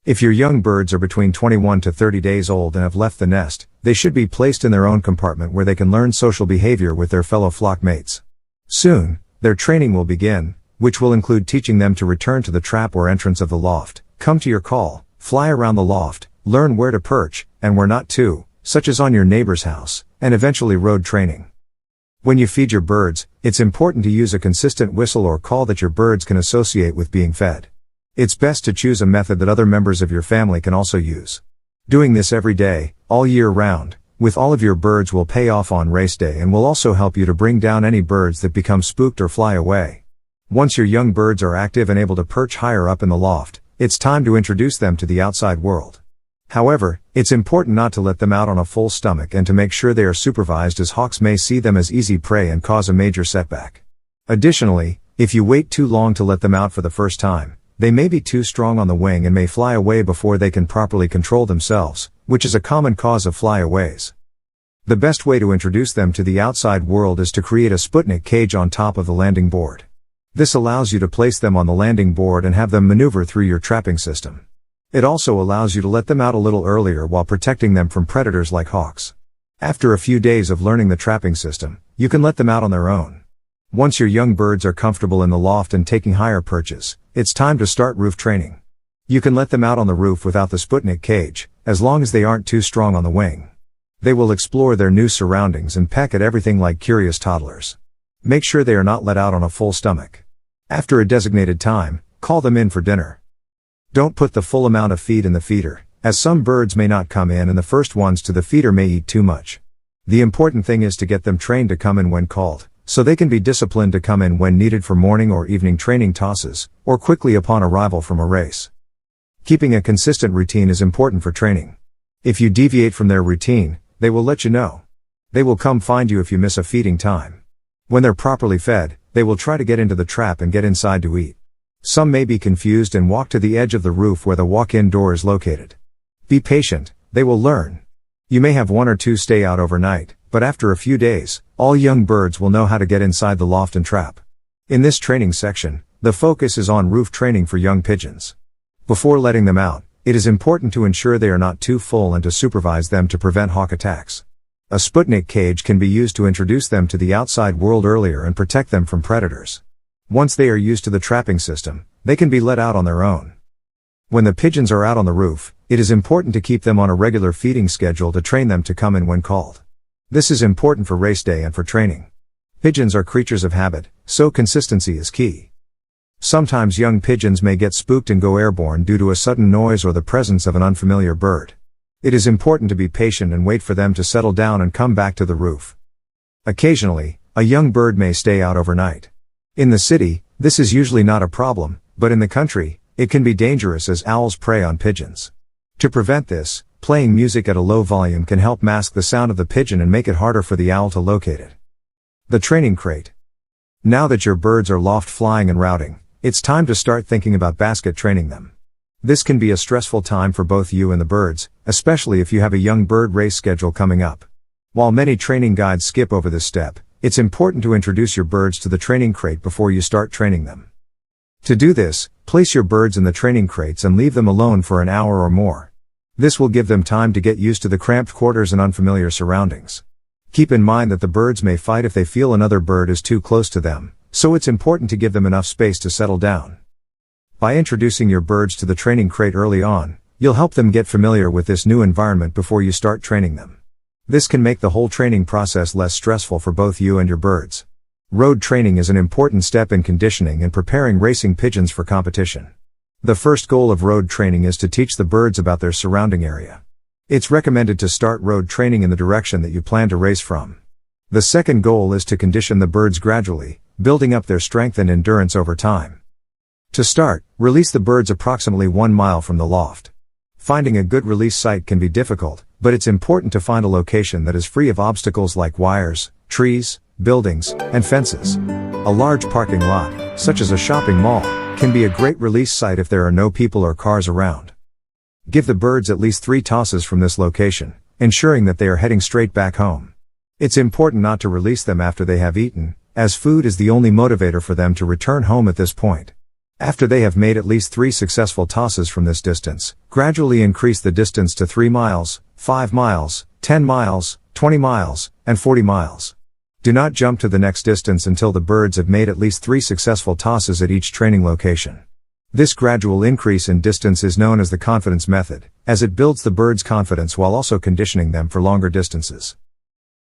If your young birds are between 21 to 30 days old and have left the nest, they should be placed in their own compartment where they can learn social behavior with their fellow flock mates. Soon, their training will begin, which will include teaching them to return to the trap or entrance of the loft, come to your call, fly around the loft, learn where to perch, and where not to, such as on your neighbor's house, and eventually road training. When you feed your birds, it's important to use a consistent whistle or call that your birds can associate with being fed. It's best to choose a method that other members of your family can also use. Doing this every day, all year round, with all of your birds will pay off on race day and will also help you to bring down any birds that become spooked or fly away. Once your young birds are active and able to perch higher up in the loft, it's time to introduce them to the outside world. However, it's important not to let them out on a full stomach and to make sure they are supervised, as hawks may see them as easy prey and cause a major setback. Additionally, if you wait too long to let them out for the first time, they may be too strong on the wing and may fly away before they can properly control themselves, which is a common cause of flyaways. The best way to introduce them to the outside world is to create a Sputnik cage on top of the landing board. This allows you to place them on the landing board and have them maneuver through your trapping system. It also allows you to let them out a little earlier while protecting them from predators like hawks. After a few days of learning the trapping system, you can let them out on their own. Once your young birds are comfortable in the loft and taking higher perches, it's time to start roof training. You can let them out on the roof without the Sputnik cage, as long as they aren't too strong on the wing. They will explore their new surroundings and peck at everything like curious toddlers. Make sure they are not let out on a full stomach. After a designated time, call them in for dinner. Don't put the full amount of feed in the feeder, as some birds may not come in and the first ones to the feeder may eat too much. The important thing is to get them trained to come in when called, so they can be disciplined to come in when needed for morning or evening training tosses, or quickly upon arrival from a race. Keeping a consistent routine is important for training. If you deviate from their routine, they will let you know. They will come find you if you miss a feeding time. When they're properly fed, they will try to get into the trap and get inside to eat. Some may be confused and walk to the edge of the roof where the walk-in door is located. Be patient, they will learn. You may have one or two stay out overnight, but after a few days, all young birds will know how to get inside the loft and trap. In this training section, the focus is on roof training for young pigeons. Before letting them out, it is important to ensure they are not too full and to supervise them to prevent hawk attacks. A Sputnik cage can be used to introduce them to the outside world earlier and protect them from predators. Once they are used to the trapping system, they can be let out on their own. When the pigeons are out on the roof, it is important to keep them on a regular feeding schedule to train them to come in when called. This is important for race day and for training. Pigeons are creatures of habit, so consistency is key. Sometimes young pigeons may get spooked and go airborne due to a sudden noise or the presence of an unfamiliar bird. It is important to be patient and wait for them to settle down and come back to the roof. Occasionally, a young bird may stay out overnight. In the city, this is usually not a problem, but in the country, it can be dangerous as owls prey on pigeons. To prevent this, playing music at a low volume can help mask the sound of the pigeon and make it harder for the owl to locate it. The training crate. Now that your birds are loft flying and routing, it's time to start thinking about basket training them. This can be a stressful time for both you and the birds, especially if you have a young bird race schedule coming up. While many training guides skip over this step, it's important to introduce your birds to the training crate before you start training them. To do this, place your birds in the training crates and leave them alone for an hour or more. This will give them time to get used to the cramped quarters and unfamiliar surroundings. Keep in mind that the birds may fight if they feel another bird is too close to them, so it's important to give them enough space to settle down. By introducing your birds to the training crate early on, you'll help them get familiar with this new environment before you start training them. This can make the whole training process less stressful for both you and your birds. Road training is an important step in conditioning and preparing racing pigeons for competition. The first goal of road training is to teach the birds about their surrounding area. It's recommended to start road training in the direction that you plan to race from. The second goal is to condition the birds gradually, building up their strength and endurance over time. To start, release the birds approximately 1 mile from the loft. Finding a good release site can be difficult, but it's important to find a location that is free of obstacles like wires, trees, buildings, and fences. A large parking lot, such as a shopping mall, can be a great release site if there are no people or cars around. Give the birds at least 3 tosses from this location, ensuring that they are heading straight back home. It's important not to release them after they have eaten, as food is the only motivator for them to return home at this point. After they have made at least 3 successful tosses from this distance, gradually increase the distance to 3 miles, 5 miles, 10 miles, 20 miles, and 40 miles. Do not jump to the next distance until the birds have made at least 3 successful tosses at each training location. This gradual increase in distance is known as the confidence method, as it builds the birds' confidence while also conditioning them for longer distances.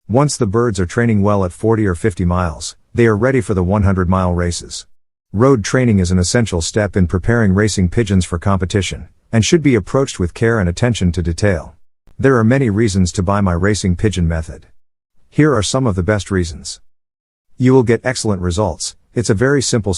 Once the birds are training well at 40 or 50 miles, they are ready for the 100-mile races. Road training is an essential step in preparing racing pigeons for competition, and should be approached with care and attention to detail. There are many reasons to buy my racing pigeon method. Here are some of the best reasons. You will get excellent results. It's a very simple